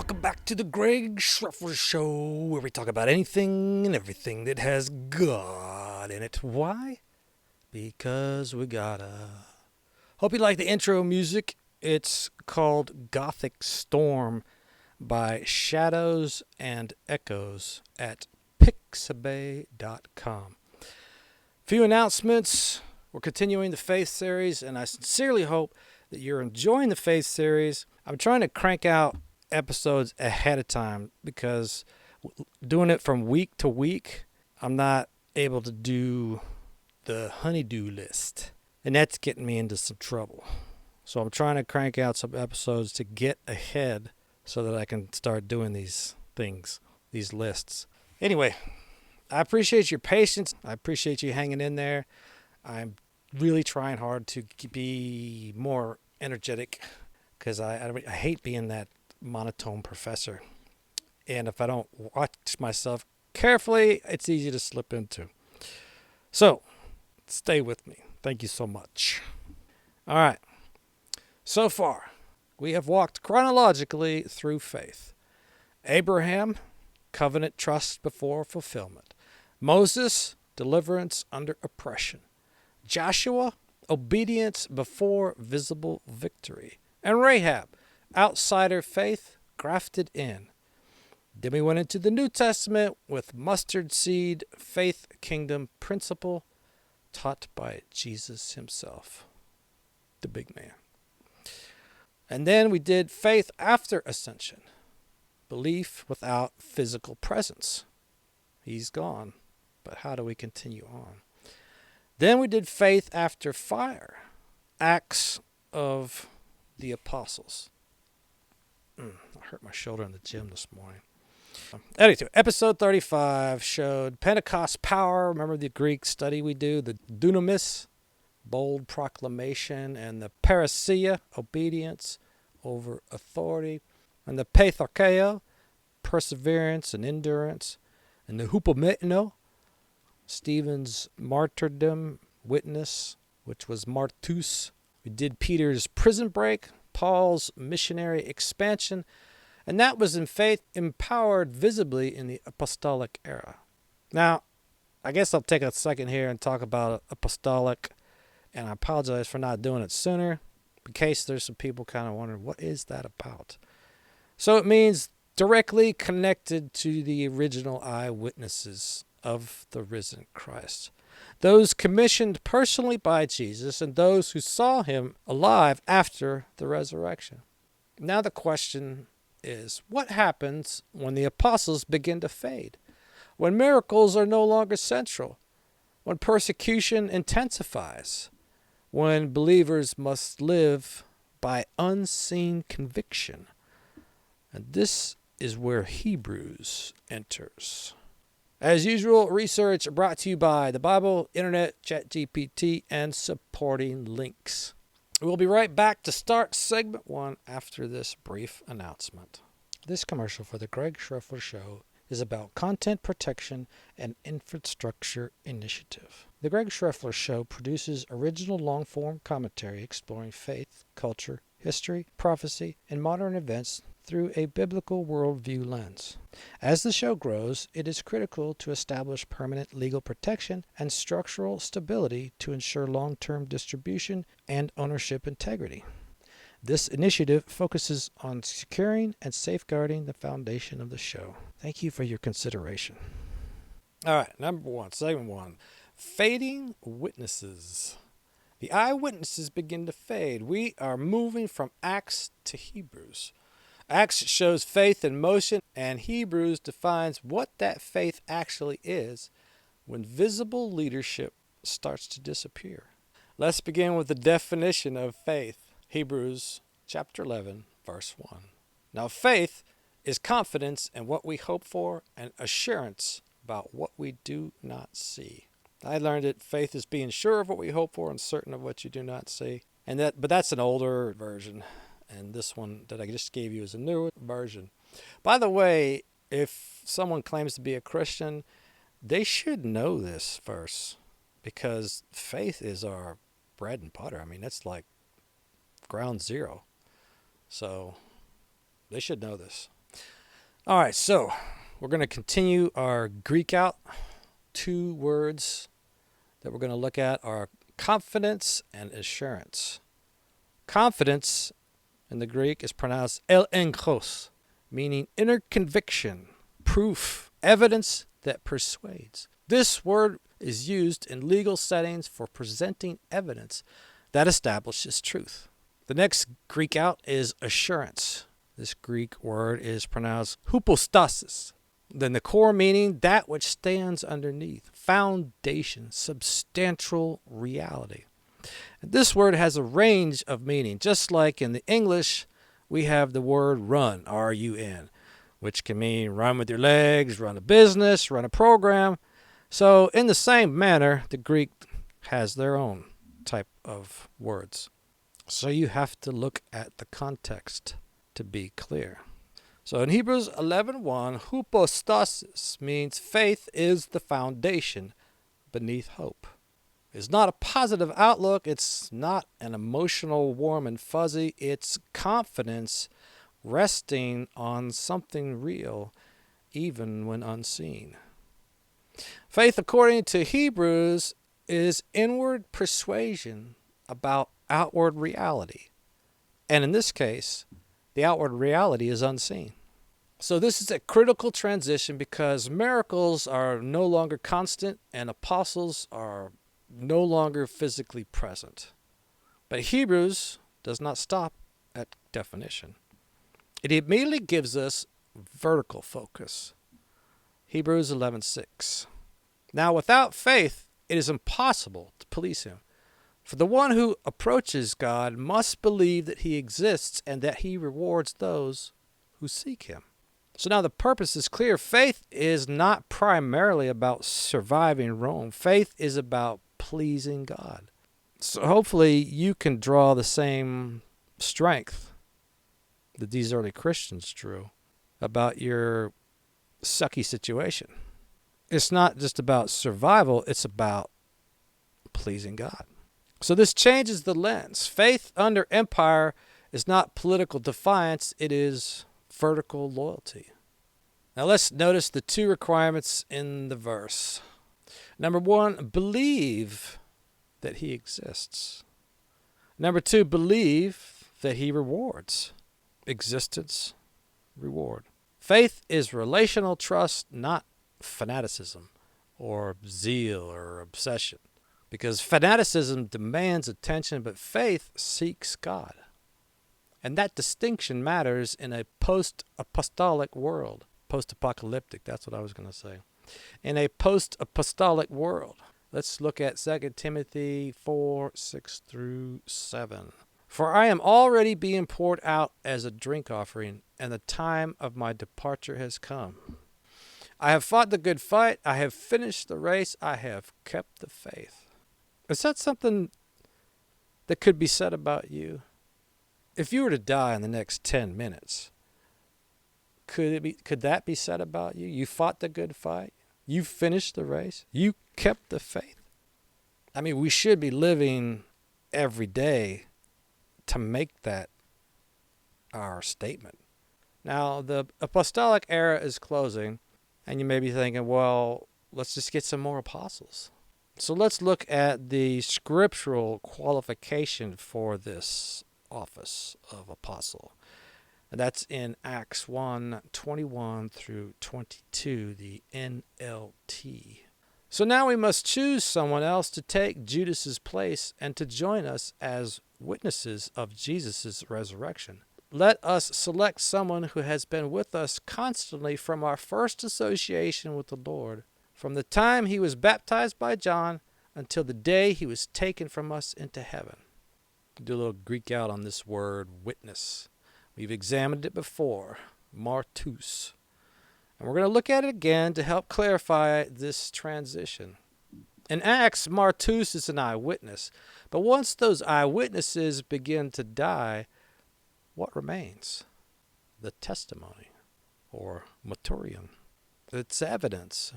Welcome back to the Greg Schruffler Show, where we talk about anything and everything that has God in it. Why? Because we gotta. Hope you like the intro music. It's called Gothic Storm by Shadows and Echoes at pixabay.com. Few announcements. We're continuing the Faith series, and I sincerely hope that you're enjoying the Faith series. I'm trying to crank out episodes ahead of time because doing it from week to week, I'm not able to do the honeydew list, and that's getting me into some trouble. So I'm trying to crank out some episodes to get ahead so that I can start doing these things, these lists. Anyway, I appreciate your patience. I appreciate you hanging in there. I'm really trying hard to be more energetic because I hate being that monotone professor. And if I don't watch myself carefully, it's easy to slip into. So, stay with me. Thank you so much. All right. So far, we have walked chronologically through faith. Abraham, covenant trust before fulfillment. Moses, deliverance under oppression. Joshua, obedience before visible victory. And Rahab, outsider faith grafted in. Then we went into the New Testament with mustard seed faith kingdom principle taught by Jesus himself, the big man. And then we did faith after ascension, belief without physical presence. He's gone, but how do we continue on? Then we did faith after fire, Acts of the Apostles. I hurt my shoulder in the gym this morning. Anyway, episode 35 showed Pentecost power. Remember the Greek study we do? The dunamis, bold proclamation, and the parousia, obedience over authority, and the peitharcheo, perseverance and endurance, and the hupometino, Stephen's martyrdom, witness, which was martus. We did Peter's prison break, Paul's missionary expansion, and that was in faith empowered visibly in the apostolic era. Now, I guess I'll take a second here and talk about apostolic, and I apologize for not doing it sooner, in case there's some people kind of wondering, what is that about? So it means directly connected to the original eyewitnesses of the risen Christ. Those commissioned personally by Jesus and those who saw him alive after the resurrection. Now the question is, what happens when the apostles begin to fade? When miracles are no longer central? When persecution intensifies? When believers must live by unseen conviction? And this is where Hebrews enters. As usual, research brought to you by the Bible, Internet, ChatGPT, and supporting links. We'll be right back to start segment 1 after this brief announcement. This commercial for the Greg Schruffler Show is about content protection and infrastructure initiative. The Greg Schruffler Show produces original long-form commentary exploring faith, culture, history, prophecy, and modern events through a biblical worldview lens. As the show grows, it is critical to establish permanent legal protection and structural stability to ensure long-term distribution and ownership integrity. This initiative focuses on securing and safeguarding the foundation of the show. Thank you for your consideration. All right, number 1, segment 1, fading witnesses. The eyewitnesses begin to fade. We are moving from Acts to Hebrews. Acts shows faith in motion, and Hebrews defines what that faith actually is when visible leadership starts to disappear. Let's begin with the definition of faith. Hebrews chapter 11, verse 1. Now faith is confidence in what we hope for and assurance about what we do not see. I learned that faith is being sure of what we hope for and certain of what you do not see. But that's an older version. And this one that I just gave you is a newer version. By the way, if someone claims to be a Christian, they should know this verse because faith is our bread and butter. I mean, that's like ground zero. So they should know this. All right, so we're going to continue our Greek out. 2 words that we're going to look at are confidence and assurance. Confidence in the Greek is pronounced elenkos, meaning inner conviction, proof, evidence that persuades. This word is used in legal settings for presenting evidence that establishes truth. The next Greek out is assurance. This Greek word is pronounced hypostasis. Then the core meaning, that which stands underneath, foundation, substantial reality. And this word has a range of meaning. Just like in the English, we have the word run, R-U-N, which can mean run with your legs, run a business, run a program. So in the same manner, the Greek has their own type of words. So you have to look at the context to be clear. So in Hebrews 11:1, hypostasis means faith is the foundation beneath hope. It's not a positive outlook. It's not an emotional warm and fuzzy. It's confidence resting on something real, even when unseen. Faith, according to Hebrews, is inward persuasion about outward reality. And in this case, the outward reality is unseen. So this is a critical transition because miracles are no longer constant and apostles are no longer physically present. But Hebrews does not stop at definition. It immediately gives us vertical focus. Hebrews 11:6. Now without faith it is impossible to please him. For the one who approaches God must believe that he exists and that he rewards those who seek him. So now the purpose is clear. Faith is not primarily about surviving Rome. Faith is about pleasing God. So hopefully you can draw the same strength that these early Christians drew about your sucky situation. It's not just about survival, it's about pleasing God. So this changes the lens. Faith under empire is not political defiance, it is vertical loyalty. Now let's notice the 2 requirements in the verse. Number 1, believe that he exists. Number 2, believe that he rewards. Existence, reward. Faith is relational trust, not fanaticism or zeal or obsession. Because fanaticism demands attention, but faith seeks God. And that distinction matters in a post-apostolic world. Post-apocalyptic, that's what I was going to say. In a post-apostolic world. Let's look at 2 Timothy 4:6-7. For I am already being poured out as a drink offering, and the time of my departure has come. I have fought the good fight, I have finished the race, I have kept the faith. Is that something that could be said about you? If you were to die in the next 10 minutes, could that be said about you? You fought the good fight. You finished the race. You kept the faith. I mean, we should be living every day to make that our statement. Now, the apostolic era is closing, and you may be thinking, well, let's just get some more apostles. So let's look at the scriptural qualification for this office of apostle. And that's in Acts 1:21-22, the NLT. So now we must choose someone else to take Judas's place and to join us as witnesses of Jesus' resurrection. Let us select someone who has been with us constantly from our first association with the Lord, from the time he was baptized by John until the day he was taken from us into heaven. Do a little Greek out on this word, witness. We've examined it before, martus. And we're going to look at it again to help clarify this transition. In Acts, martus is an eyewitness. But once those eyewitnesses begin to die, what remains? The testimony, or martyrium. It's evidence,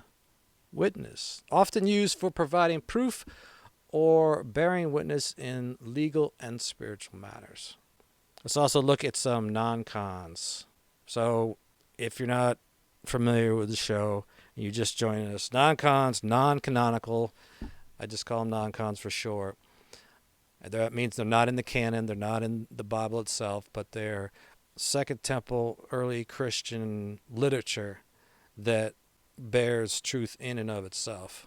witness, often used for providing proof or bearing witness in legal and spiritual matters. Let's also look at some non-cons. So if you're not familiar with the show, and you just joining us, non-cons, non-canonical. I just call them non-cons for short. That means they're not in the canon, they're not in the Bible itself, but they're Second Temple, early Christian literature that bears truth in and of itself.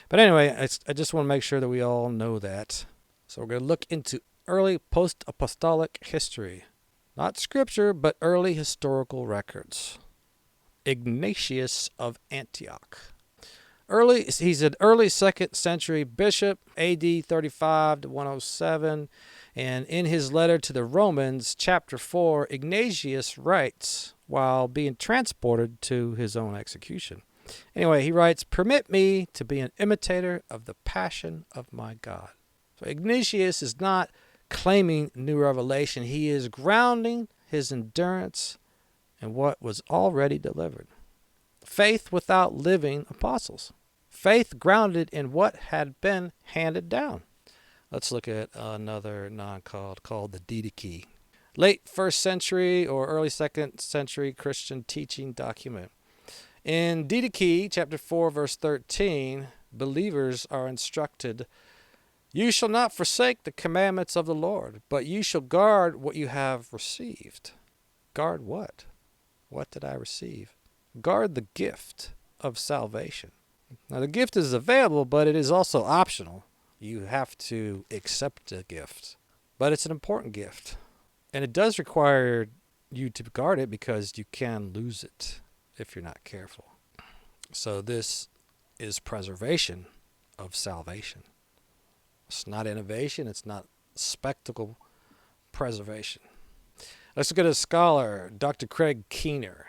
But anyway, I just want to make sure that we all know that. So we're going to look into early post-apostolic history. Not scripture, but early historical records. Ignatius of Antioch. He's an early 2nd century bishop, AD 35 to 107. And in his letter to the Romans, chapter 4, Ignatius writes, while being transported to his own execution. Anyway, he writes, "Permit me to be an imitator of the passion of my God." So Ignatius is not claiming new revelation. He is grounding his endurance in what was already delivered. Faith without living apostles. Faith grounded in what had been handed down. Let's look at another called the Didache. Late 1st century or early 2nd century Christian teaching document. In Didache, chapter 4, verse 13, believers are instructed, "You shall not forsake the commandments of the Lord, but you shall guard what you have received." Guard what? What did I receive? Guard the gift of salvation. Now, the gift is available, but it is also optional. You have to accept the gift. But it's an important gift. And it does require you to guard it because you can lose it if you're not careful. So this is preservation of salvation. It's not innovation. It's not spectacle. Preservation. Let's look at a scholar, Dr. Craig Keener,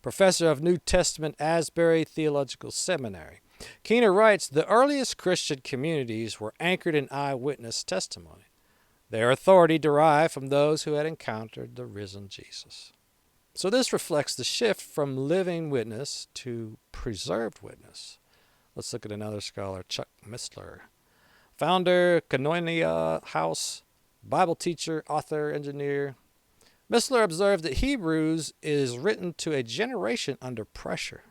professor of New Testament, Asbury Theological Seminary. Keener writes, "The earliest Christian communities were anchored in eyewitness testimony. Their authority derived from those who had encountered the risen Jesus." So this reflects the shift from living witness to preserved witness. Let's look at another scholar, Chuck Missler, founder, Koinonia House, Bible teacher, author, engineer. Missler observed that Hebrews is written to a generation under pressure,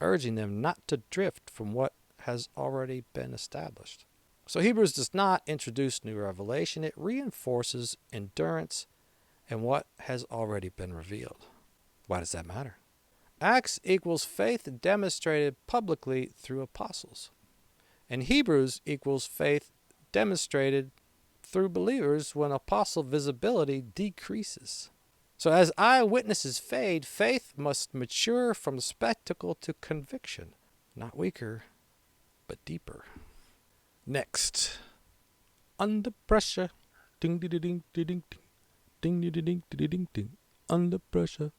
urging them not to drift from what has already been established. So Hebrews does not introduce new revelation. It reinforces endurance and what has already been revealed. Why does that matter? Acts equals faith demonstrated publicly through apostles. And Hebrews equals faith demonstrated through believers when apostle visibility decreases. So as eyewitnesses fade, faith must mature from spectacle to conviction. Not weaker, but deeper. Next, under pressure. Ding ding ding ding ding ding ding ding ding ding. Under pressure.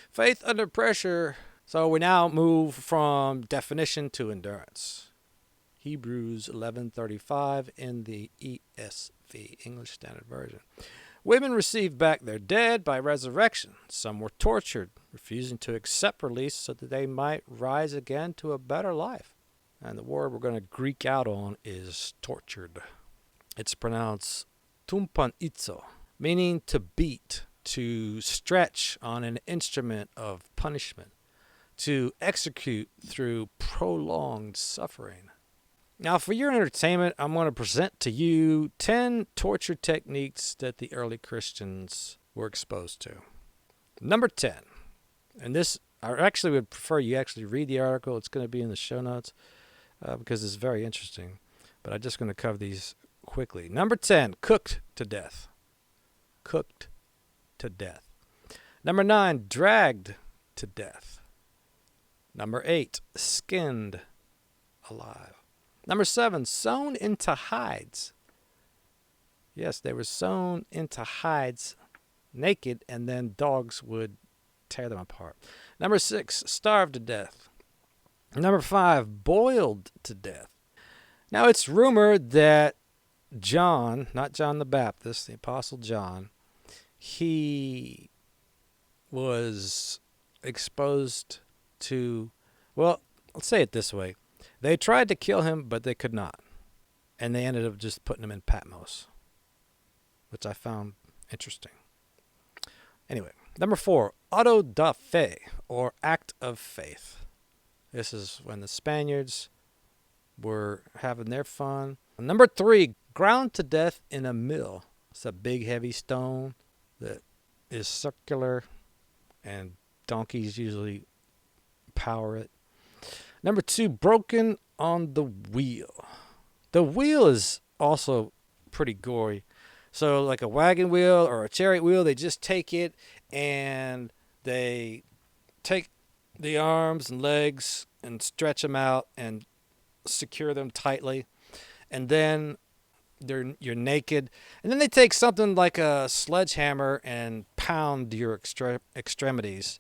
Faith under pressure. So we now move from definition to endurance. Hebrews 11:35 in the ESV, English Standard Version. Women received back their dead by resurrection. Some were tortured, refusing to accept release so that they might rise again to a better life. And the word we're going to Greek out on is tortured. It's pronounced tumpanitzo, meaning to beat, to stretch on an instrument of punishment, to execute through prolonged suffering. Now, for your entertainment, I'm going to present to you 10 torture techniques that the early Christians were exposed to. Number 10, and this, I actually would prefer you actually read the article. It's going to be in the show notes because it's very interesting, but I'm just going to cover these quickly. Number 10, cooked to death. Cooked to death. Number 9, dragged to death. Number 8, skinned alive. Number 7, sewn into hides. Yes, they were sewn into hides naked, and then dogs would tear them apart. Number 6, starved to death. Number 5, boiled to death. Now, it's rumored that John, not John the Baptist, the Apostle John, he was exposed to, well, let's say it this way. They tried to kill him, but they could not. And they ended up just putting him in Patmos, which I found interesting. Anyway, number 4, auto da fe, or act of faith. This is when the Spaniards were having their fun. Number 3, ground to death in a mill. It's a big heavy stone that is circular, and donkeys usually power it. Number 2, broken on the wheel. The wheel is also pretty gory. So like a wagon wheel or a chariot wheel, they just take it and they take the arms and legs and stretch them out and secure them tightly. And then you're naked. And then they take something like a sledgehammer and pound your extremities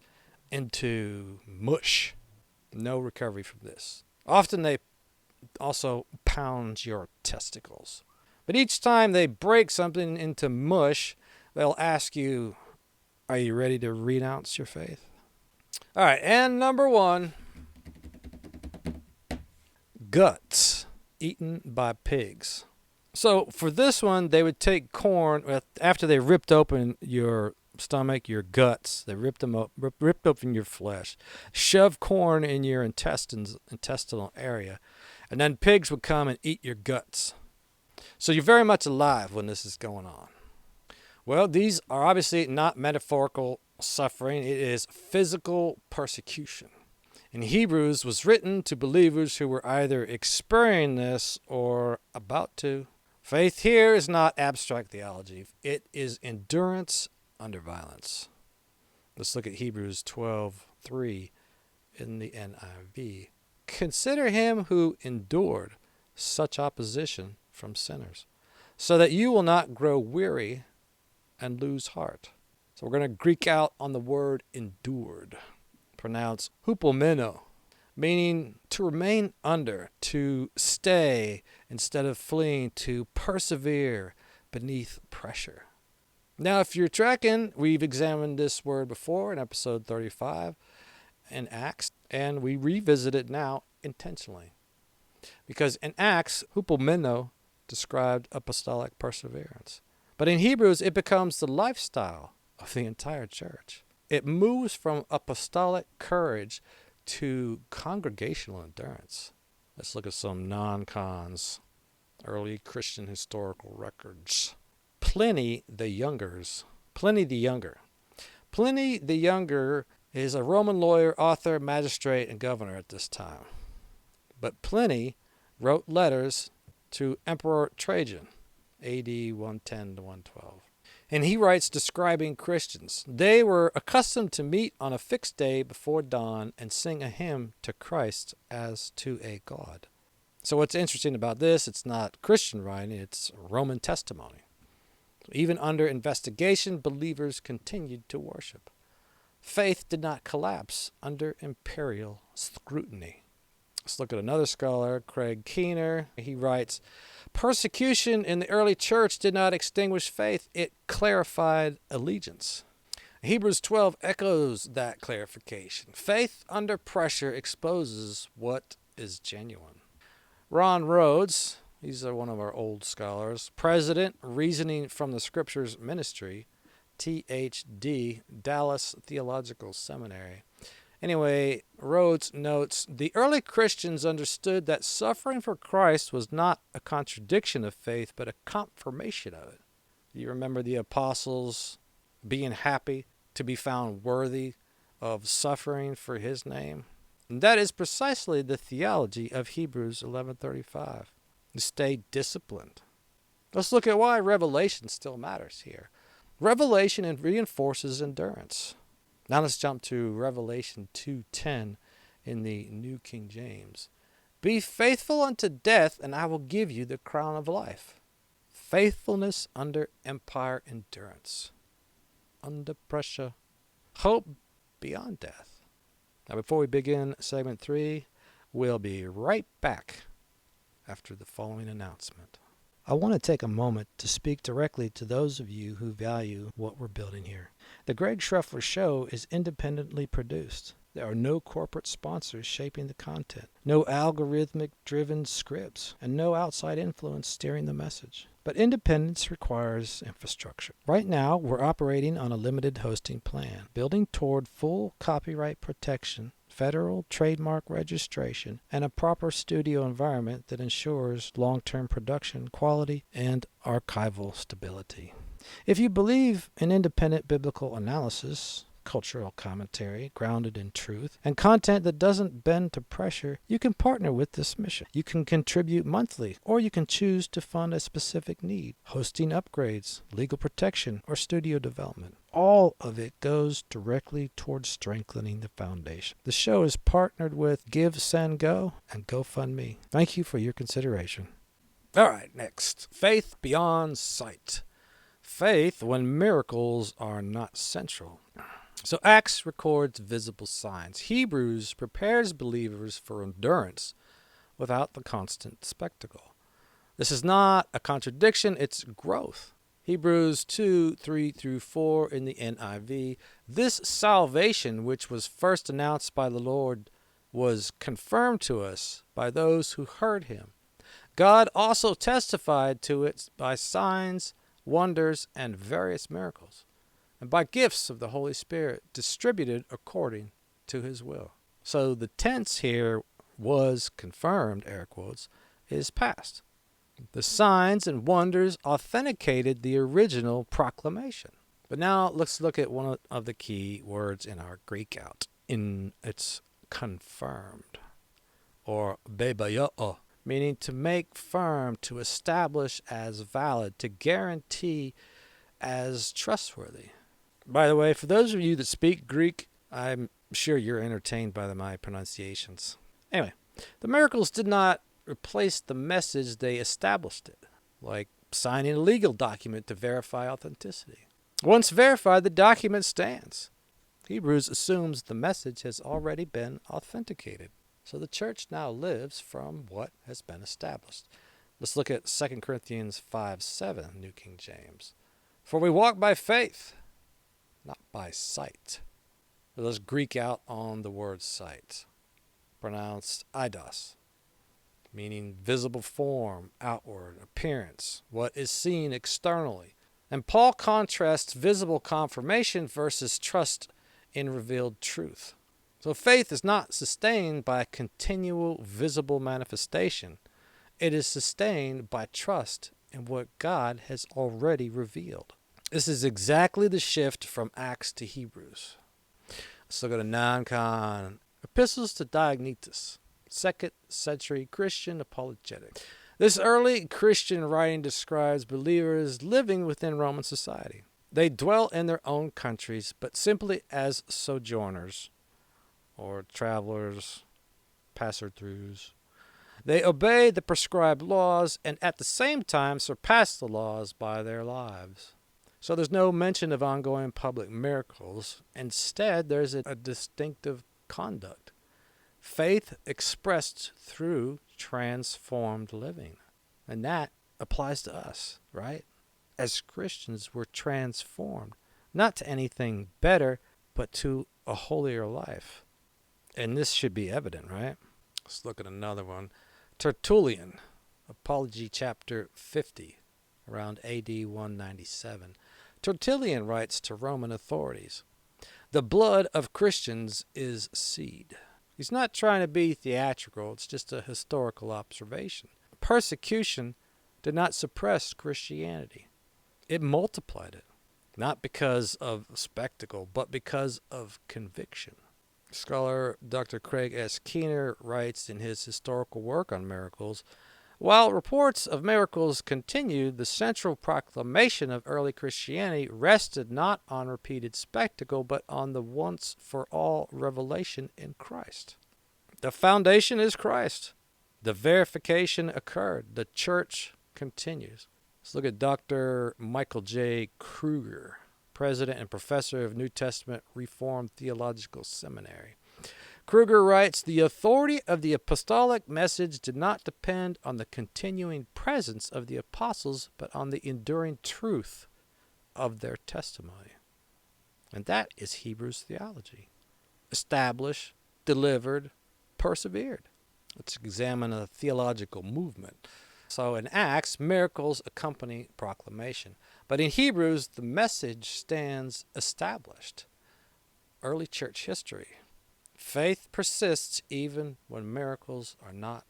into mush. No recovery from this. Often they also pound your testicles. But each time they break something into mush, they'll ask you, are you ready to renounce your faith? All right, and number 1, guts eaten by pigs. So for this one, they would take corn after they ripped open your stomach, your guts. They ripped open your flesh, shove corn in your intestinal area, and then pigs would come and eat your guts. So you're very much alive when this is going on. Well, these are obviously not metaphorical suffering. It is physical persecution. In Hebrews was written to believers who were either experiencing this or about to. Faith here is not abstract theology. It is endurance under violence. Let's look at Hebrews 12:3 in the NIV. Consider him who endured such opposition from sinners, so that you will not grow weary and lose heart. So we're going to Greek out on the word endured. Pronounce hupomeno, meaning to remain under, to stay instead of fleeing, to persevere beneath pressure. Now, if you're tracking, we've examined this word before in episode 35 in Acts, and we revisit it now intentionally. Because in Acts, hupomeno described apostolic perseverance. But in Hebrews, it becomes the lifestyle of the entire church. It moves from apostolic courage to congregational endurance. Let's look at some non-cons, early Christian historical records. Pliny the Younger. Pliny the Younger is a Roman lawyer, author, magistrate, and governor at this time. But Pliny wrote letters to Emperor Trajan, AD 110 to 112. And he writes describing Christians. They were accustomed to meet on a fixed day before dawn and sing a hymn to Christ as to a God. So what's interesting about this, it's not Christian writing, it's Roman testimony. Even under investigation, believers continued to worship. Faith did not collapse under imperial scrutiny. Let's look at another scholar, Craig Keener. He writes, persecution in the early church did not extinguish faith, it clarified allegiance. Hebrews 12 echoes that clarification. Faith under pressure exposes what is genuine. Ron Rhodes, he's one of our old scholars, president, Reasoning from the Scriptures Ministry, THD, Dallas Theological Seminary. Anyway, Rhodes notes, the early Christians understood that suffering for Christ was not a contradiction of faith, but a confirmation of it. You remember the apostles being happy to be found worthy of suffering for his name? And that is precisely the theology of Hebrews 11:35. Stay disciplined. Let's look at why Revelation still matters here. Revelation reinforces endurance. Now let's jump to Revelation 2:10 in the New King James. Be faithful unto death, and I will give you the crown of life. Faithfulness under empire endurance. Under pressure. Hope beyond death. Now before we begin segment 3, we'll be right back after the following announcement. I want to take a moment to speak directly to those of you who value what we're building here. The Greg Schruffler Show is independently produced. There are no corporate sponsors shaping the content, no algorithmic-driven scripts, and no outside influence steering the message. But independence requires infrastructure. Right now, we're operating on a limited hosting plan, building toward full copyright protection, federal trademark registration, and a proper studio environment that ensures long-term production quality and archival stability. If you believe in independent biblical analysis, cultural commentary grounded in truth, and content that doesn't bend to pressure, you can partner with this mission. You can contribute monthly, or you can choose to fund a specific need: hosting upgrades, legal protection, or studio development. All of it goes directly towards strengthening the foundation. The show is partnered with Give, Send, Go, and GoFundMe. Thank you for your consideration. All right, next. Faith beyond sight. Faith when miracles are not central. So Acts records visible signs. Hebrews prepares believers for endurance without the constant spectacle. This is not a contradiction, it's growth. Hebrews 2:3-4 in the NIV. This salvation, which was first announced by the Lord, was confirmed to us by those who heard him. God also testified to it by signs, wonders, and various miracles, and by gifts of the Holy Spirit distributed according to his will. So the tense here, was confirmed, air quotes, is past. The signs and wonders authenticated the original proclamation. But now let's look at one of the key words in our Greek out. It's confirmed, or bebaio, meaning to make firm, to establish as valid, to guarantee as trustworthy. By the way, for those of you that speak Greek, I'm sure you're entertained by my pronunciations. Anyway, the miracles did not replace the message, they established it, like signing a legal document to verify authenticity. Once verified, the document stands. Hebrews assumes the message has already been authenticated. So the church now lives from what has been established. Let's look at 2 Corinthians 5:7, New King James. For we walk by faith, not by sight. So let's Greek out on the word sight, pronounced eidos, meaning visible form, outward, appearance, what is seen externally. And Paul contrasts visible confirmation versus trust in revealed truth. So faith is not sustained by continual visible manifestation. It is sustained by trust in what God has already revealed. This is exactly the shift from Acts to Hebrews. Let's look at a non-con. Epistles to Diognetus, 2nd century Christian apologetic. This early Christian writing describes believers living within Roman society. They dwell in their own countries, but simply as sojourners, or travelers, passer-throughs. They obey the prescribed laws and at the same time surpass the laws by their lives. So there's no mention of ongoing public miracles. Instead, there's a distinctive conduct. Faith expressed through transformed living. And that applies to us, right? As Christians, we're transformed, not to anything better, but to a holier life. And this should be evident, right? Let's look at another one. Tertullian, Apology chapter 50, around AD 197. Tertullian writes to Roman authorities, the blood of Christians is seed. He's not trying to be theatrical, it's just a historical observation. Persecution did not suppress Christianity. It multiplied it, not because of spectacle, but because of conviction. Scholar Dr. Craig S. Keener writes in his historical work on miracles, while reports of miracles continued, the central proclamation of early Christianity rested not on repeated spectacle, but on the once-for-all revelation in Christ. The foundation is Christ. The verification occurred. The church continues. Let's look at Dr. Michael J. Kruger, president and professor of New Testament Reformed Theological Seminary. Kruger writes, the authority of the apostolic message did not depend on the continuing presence of the apostles, but on the enduring truth of their testimony. And that is Hebrews theology. established, delivered, persevered. Let's examine a theological movement. So in Acts, miracles accompany proclamation. But in Hebrews, the message stands established. Early church history. Faith persists even when miracles are not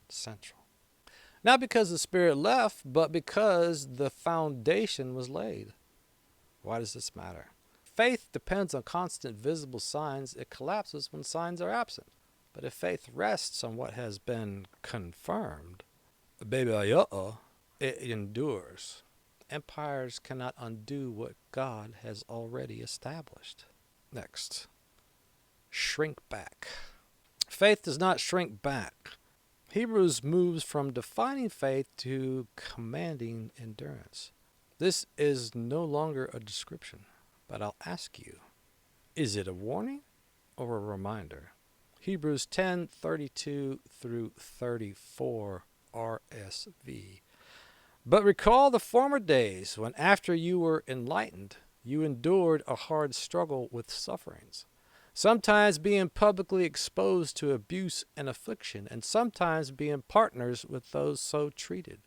central. Not because the Spirit left, but because the foundation was laid. Why does this matter? Faith depends on constant visible signs. It collapses when signs are absent. But if faith rests on what has been confirmed, it endures. Empires cannot undo what God has already established. Next, shrink back. Faith does not shrink back. Hebrews moves from defining faith to commanding endurance. This is no longer a description, but I'll ask you, is it a warning or a reminder? Hebrews 10:32 through 34 RSV. But recall the former days when after you were enlightened, you endured a hard struggle with sufferings, sometimes being publicly exposed to abuse and affliction, and sometimes being partners with those so treated.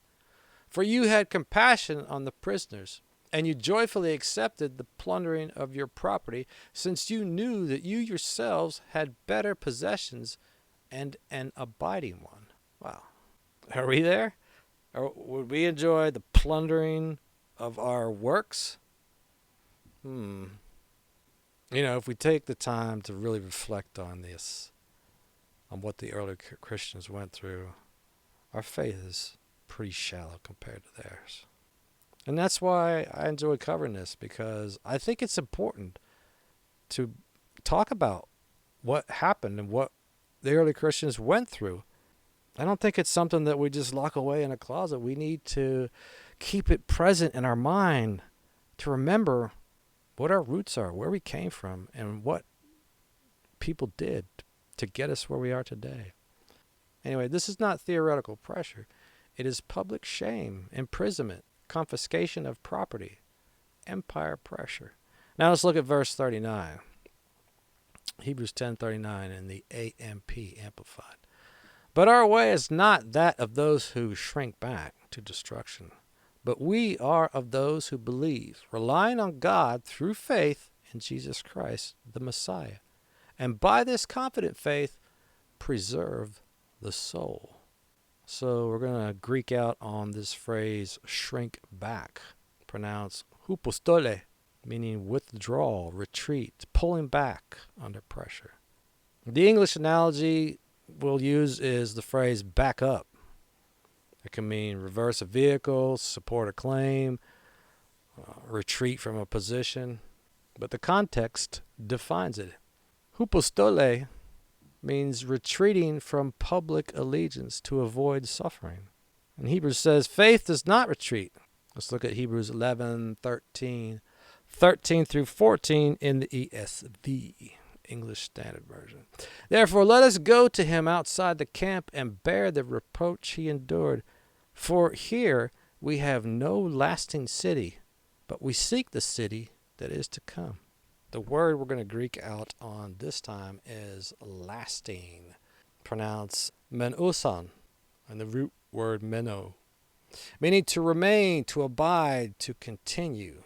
For you had compassion on the prisoners, and you joyfully accepted the plundering of your property, since you knew that you yourselves had better possessions and an abiding one. Wow. Are we there? Or would we enjoy the plundering of our works? If we take the time to really reflect on this, on what the early Christians went through, our faith is pretty shallow compared to theirs. And that's why I enjoy covering this, because I think it's important to talk about what happened and what the early Christians went through. I don't think it's something that we just lock away in a closet. We need to keep it present in our mind to remember what our roots are, where we came from, and what people did to get us where we are today. Anyway, this is not theoretical pressure. It is public shame, imprisonment, confiscation of property, empire pressure. Now let's look at verse 39. Hebrews 10:39 in the AMP Amplified. But our way is not that of those who shrink back to destruction, but we are of those who believe, relying on God through faith in Jesus Christ, the Messiah, and by this confident faith preserve the soul. So we're going to Greek out on this phrase, shrink back, pronounced hupostole, meaning withdrawal, retreat, pulling back under pressure. The English analogy we'll use is the phrase back up. It can mean reverse a vehicle, support a claim, retreat from a position, but the context defines it. Hupostole means retreating from public allegiance to avoid suffering. And Hebrews says faith does not retreat. Let's look at Hebrews 11:13 through 14 in the ESV, English Standard Version. Therefore, let us go to him outside the camp and bear the reproach he endured. For here we have no lasting city, but we seek the city that is to come. The word we're going to Greek out on this time is lasting, pronounced menousan, and the root word meno, meaning to remain, to abide, to continue.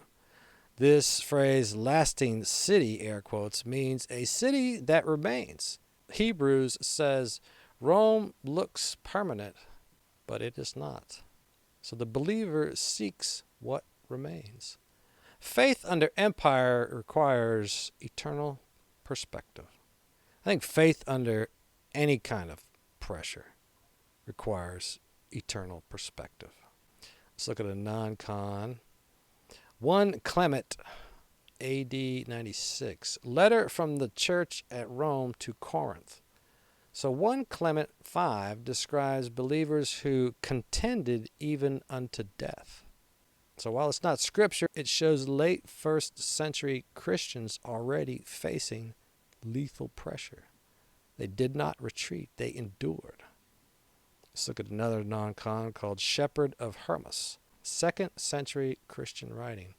This phrase, lasting city, air quotes, means a city that remains. Hebrews says Rome looks permanent, but it is not. So the believer seeks what remains. Faith under empire requires eternal perspective. I think faith under any kind of pressure requires eternal perspective. Let's look at a non-con. 1 Clement, AD 96. Letter from the church at Rome to Corinth. So 1 Clement 5 describes believers who contended even unto death. So while it's not scripture, it shows late first century Christians already facing lethal pressure. They did not retreat, they endured. Let's look at another non-con called Shepherd of Hermas, 2nd century Christian writing.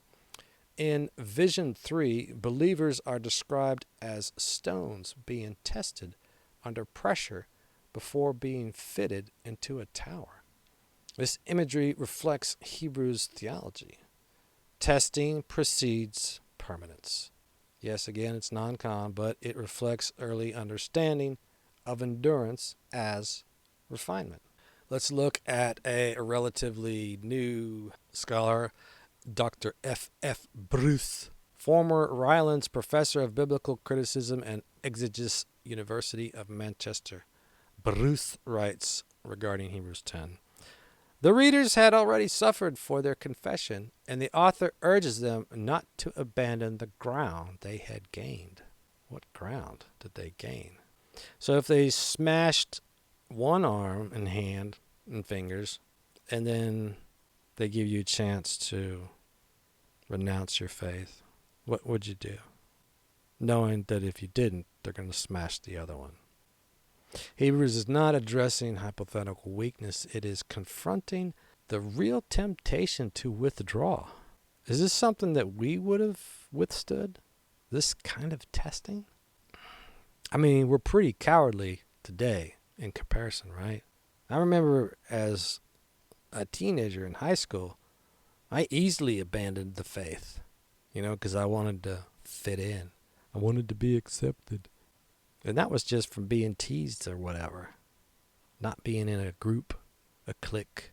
In Vision 3, believers are described as stones being tested under pressure before being fitted into a tower. This imagery reflects Hebrews theology. Testing precedes permanence. Yes, again, it's non-con, but it reflects early understanding of endurance as refinement. Let's look at a relatively new scholar, Dr. F. Bruce, former Rylands Professor of Biblical Criticism and Exegesis, University of Manchester. Bruce writes regarding Hebrews 10. The readers had already suffered for their confession, and the author urges them not to abandon the ground they had gained. What ground did they gain? So if they smashed one arm and hand and fingers, and then they give you a chance to renounce your faith, what would you do? Knowing that if you didn't, they're going to smash the other one. Hebrews is not addressing hypothetical weakness. It is confronting the real temptation to withdraw. Is this something that we would have withstood? This kind of testing? I mean, we're pretty cowardly today in comparison, right? I remember as a teenager in high school, I easily abandoned the faith, because I wanted to fit in. I wanted to be accepted. And that was just from being teased or whatever. Not being in a group, a clique.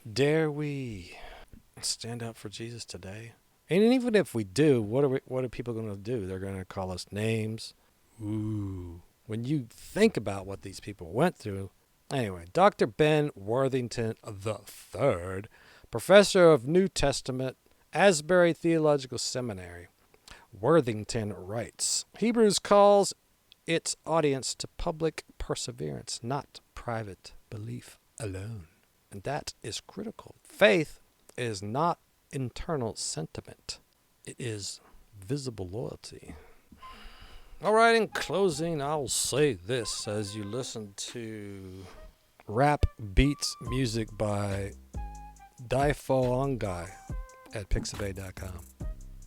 Dare we stand up for Jesus today? And even if we do, what are people going to do? They're going to call us names. Ooh. When you think about what these people went through. Anyway, Dr. Ben Witherington III, professor of New Testament, Asbury Theological Seminary. Witherington writes, Hebrews calls its audience to public perseverance, not private belief alone. And that is critical. Faith is not internal sentiment. It is visible loyalty. All right, in closing, I'll say this as you listen to rap beats music by Daifongai at pixabay.com.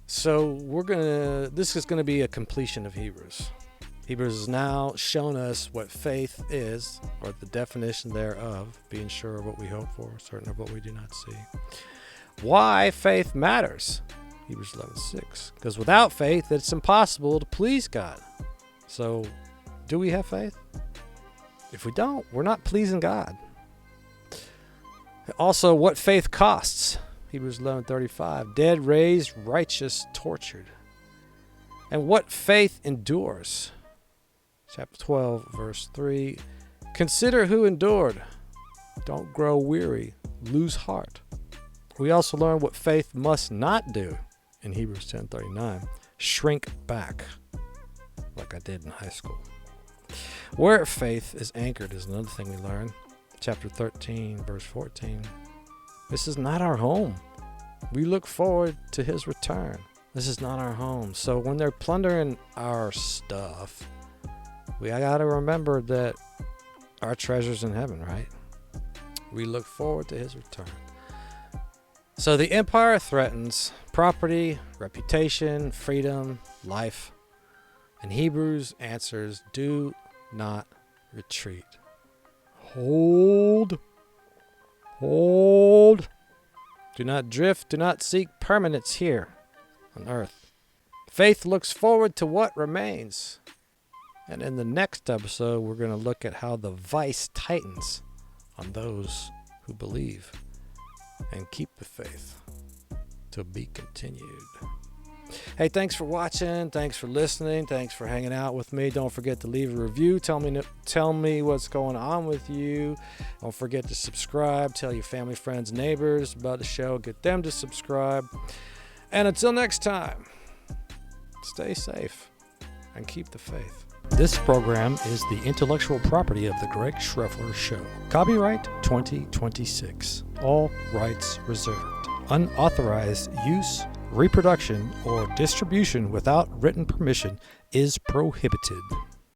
So this is going to be a completion of Hebrews. Hebrews has now shown us what faith is, or the definition thereof, being sure of what we hope for, certain of what we do not see. Why faith matters. Hebrews 11:6. Because without faith, it's impossible to please God. So, do we have faith? If we don't, we're not pleasing God. Also, what faith costs. Hebrews 11:35. Dead raised, righteous tortured. And what faith endures. Chapter 12, verse 3. Consider who endured. Don't grow weary. Lose heart. We also learn what faith must not do in Hebrews 10:39. Shrink back, like I did in high school. Where faith is anchored is another thing we learn. Chapter 13, verse 14. This is not our home. We look forward to his return. This is not our home. So when they're plundering our stuff, we got to remember that our treasure's in heaven, right? We look forward to his return. So the empire threatens property, reputation, freedom, life. And Hebrews answers, do not retreat. Hold. Do not drift. Do not seek permanence here on earth. Faith looks forward to what remains. And in the next episode, we're going to look at how the vice tightens on those who believe and keep the faith. To be continued. Hey, thanks for watching. Thanks for listening. Thanks for hanging out with me. Don't forget to leave a review. Tell me what's going on with you. Don't forget to subscribe. Tell your family, friends, neighbors about the show. Get them to subscribe. And until next time, stay safe and keep the faith. This program is the intellectual property of the Greg Schreffler Show. Copyright 2026. All rights reserved. Unauthorized use, reproduction, or distribution without written permission is prohibited.